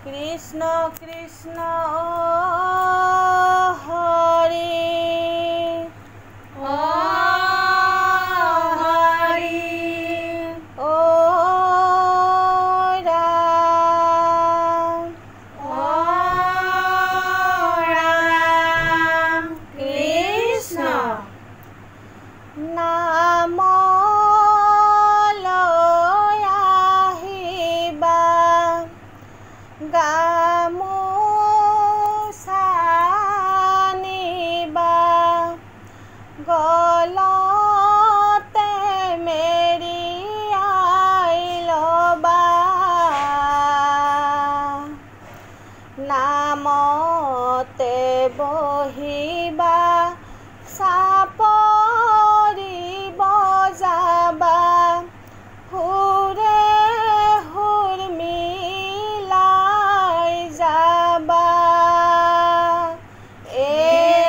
কৃষ্ণ কৃষ্ণ হৰি হৰি ৰাম কৃষ্ণ নাম গামোচা নিবা গলতে মেৰিয়াই ল'বা নামতে বহিবা চাপৰি বজাবা সুৰে সুৰ মিলাই যাবা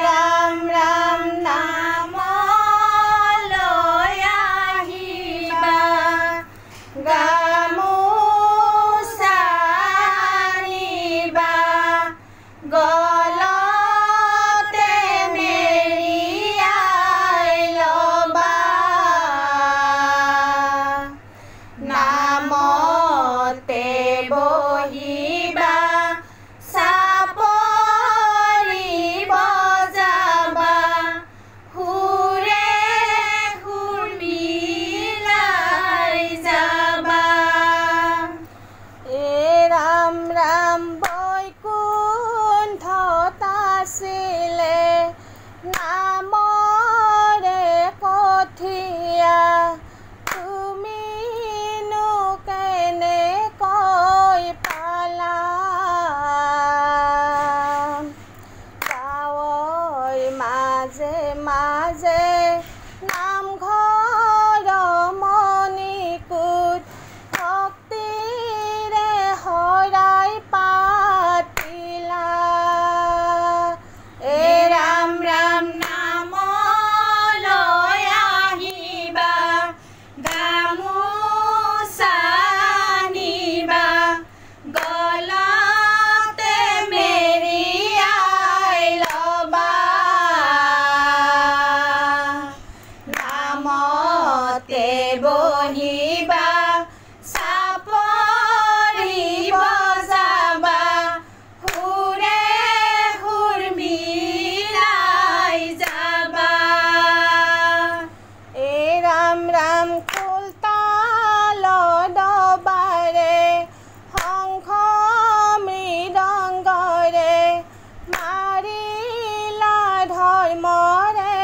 ৰাম ৰাম নাম লৈ আহিবা গামোচা নিবা গলতে মেৰিয়াই ল'বা নামতে বহিবা চাপৰি বজাবা সুৰে সুৰ মিলাই যাবা ৰাম ৰাম বৈকুণ্ঠত আছিলে নামৰে কঠীয়া তুমিনো কেনেকৈ পালা গাঁৱৰ মাজে মাজে নামঘৰ মণিকূট ভক্তিৰে শৰাই পাতিলা ৰাম ৰাম নাম লৈ আহিবা গামোচা নিবা গলতে মেৰিয়াই ল'বা নামতে বহিবা চাপৰি বজাবা সুৰে সুৰ মিলাই যাবা ৰাম ৰাম খোলতাল দবাৰে শংখ মৃদংগৰে মাৰিলা ধৰ্মৰে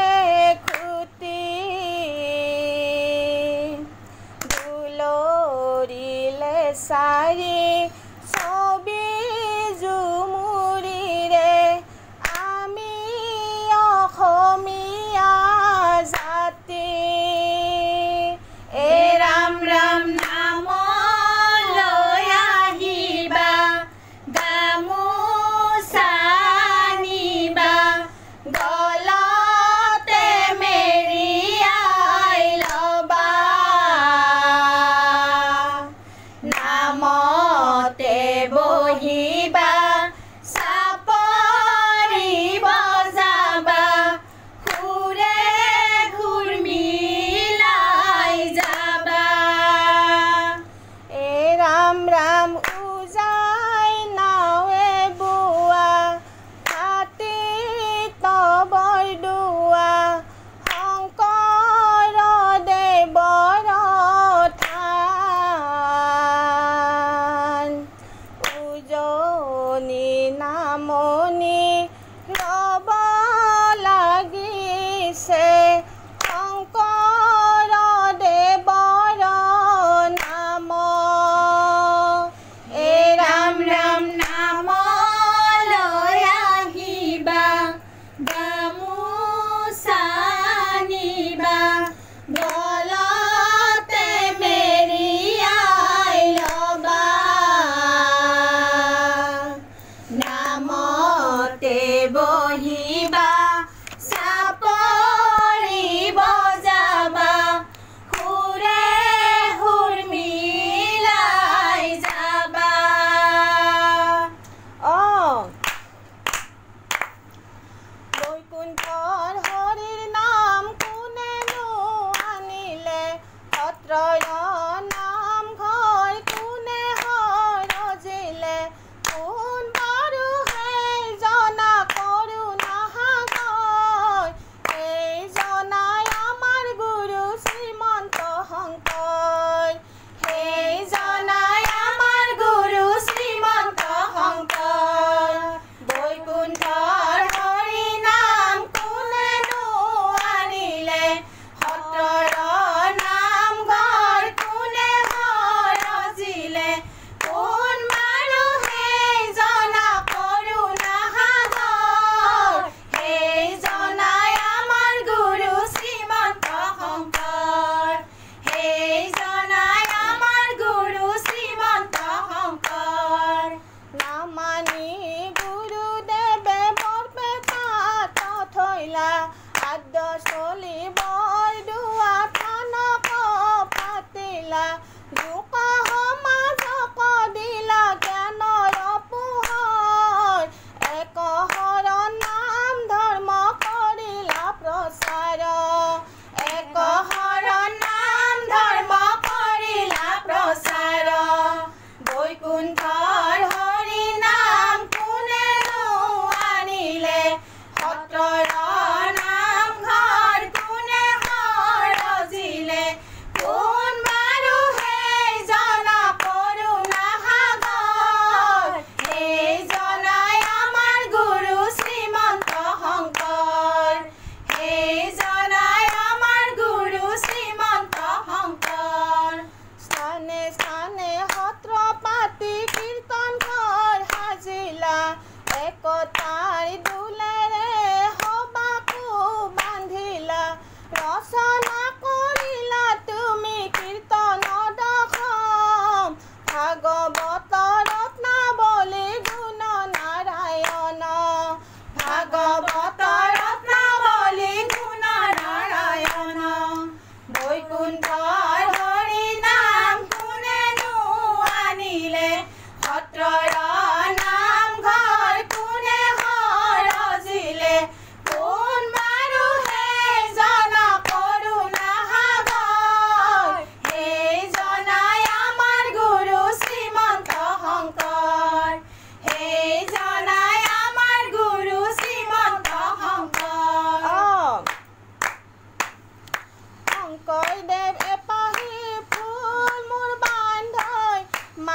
খুটি দুলৰিলে চাৰি ছবি জুমুৰিৰে আমি অসমীয়া জাতি ৰাম ৰাম নাম লৈ আহিবা গামোচা নিবা গলতে মেৰিয়াই ল'বা নামতে বহিবা চাপৰি বজাবা সুৰে সুৰ মিলাই যাবা ৰাম ৰাম উজাই নাৱে বোৱা হাতী তবৰ দোৱা শংকৰ দেৱৰ ঠাই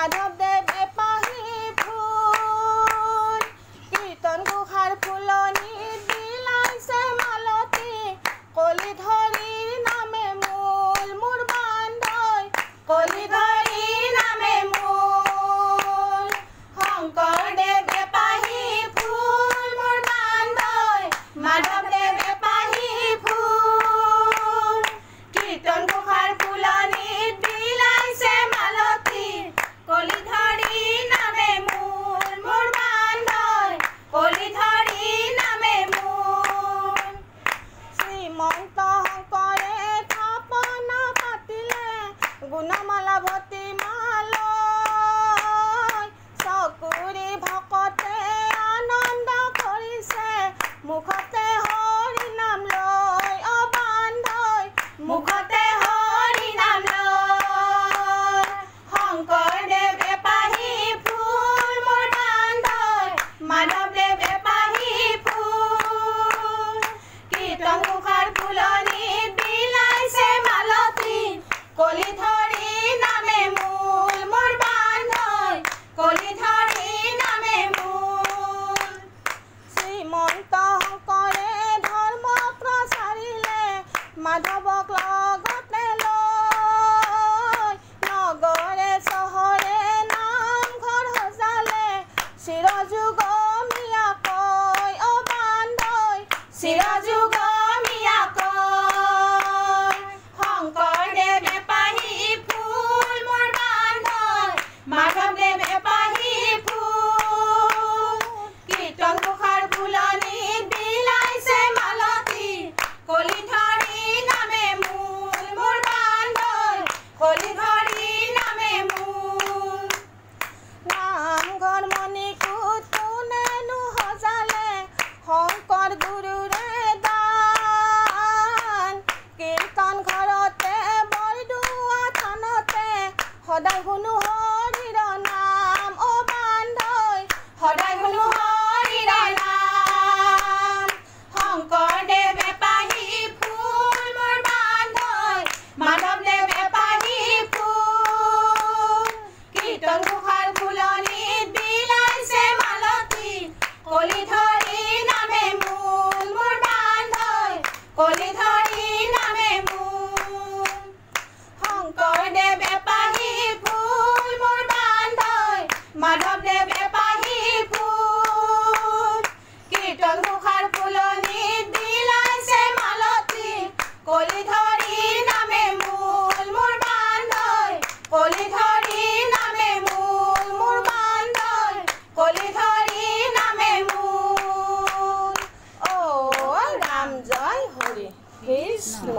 মাধৱদেৱে পাহি ফুল কীৰ্তন ঘোষাৰ ফুলনি বিলাইছে মালতী কলিধৰীৰ নামে মূল মোৰ বান্ধৈ কলিধৰীৰ নামে মূল শংকৰদেৱে পাহি ফুল মোৰ বান্ধৈ মাধৱদেৱে পাহি ফুল কীৰ্তন ঘোষাৰ ফুলনিত বিলাইছে মালতী কলিধৰীৰ নামে মূল মোৰ বান্ধৈ কলিধৰীৰ নামে মূল শ্ৰীমন্ত শংকৰে থাপনা পাতিলে গুণমালা ভতি মালৈ চকুৰি ভকতে আনন্দ কৰিছে মুখতে হৰি নাম লৈ অবান্ধৈ মুখতে হৰি নাম লৈ শংকৰদেৱে পাহি ফুল মোৰ বান্ধৈ মাধৱদেৱে পাহি ফুল কীৰ্তন ঘোষাৰ ফুলনিত বিলাইছে মালতী কলিধৰীৰ নামে মূল মোৰ বান্ধৈ কলিধৰীৰ নামে মূল শ্ৰীমন্ত শংকৰে ধৰ্ম প্ৰচাৰিলে মাধৱক লগতে লৈ নগৰে চহৰে নামঘৰ সজালে চিৰযুগমীয়াকৈ অবান্ধৈ চিৰযুগমীয়াকৈ শংকৰদেৱে পাহি ফুল মোৰ বান্ধৈ মাধৱদেৱে পাহি ফুল কীৰ্তন ঘোষাৰ ফুলনিত বিলাইছে মালতী কলিধৰীৰ নামে মূল মোৰ বান্ধৈ কলিধৰীৰ নামে মূল নামঘৰ মণিকূট কোনেনো সজালে শংকৰ গুৰুৰে দান কীৰ্তন ঘৰতে বৰদোৱা থানতে সদায় শুনো হৰিৰ নাম অবান্ধৈ সদায় শুনো হৰিৰ নাম শংকৰদেৱে পাহি ফুল মোৰ বান্ধৈ মাধৱদেৱে পাহি ফুল কীৰ্তন ঘোষাৰ ফুলনিত বিলাইছে মালতী কলিধৰীৰ নামে মূল মোৰ বান্ধৈ কলিধৰীৰ নামে মূল শংকৰদেৱে পাহি ফুল মোৰ বান্ধৈ মাধৱদেৱে পাহি ফুল কীৰ্তন ঘোষাৰ ফুলনিত বিলাইছে মালতী কলিধৰীৰ নামে মূল মোৰ বান্ধৈ কলিধৰীৰ নামে মূল মোৰ বান্ধৈ কলিধৰীৰ নামে মূল অ ৰাম জয় হৰি কৃষ্ণ।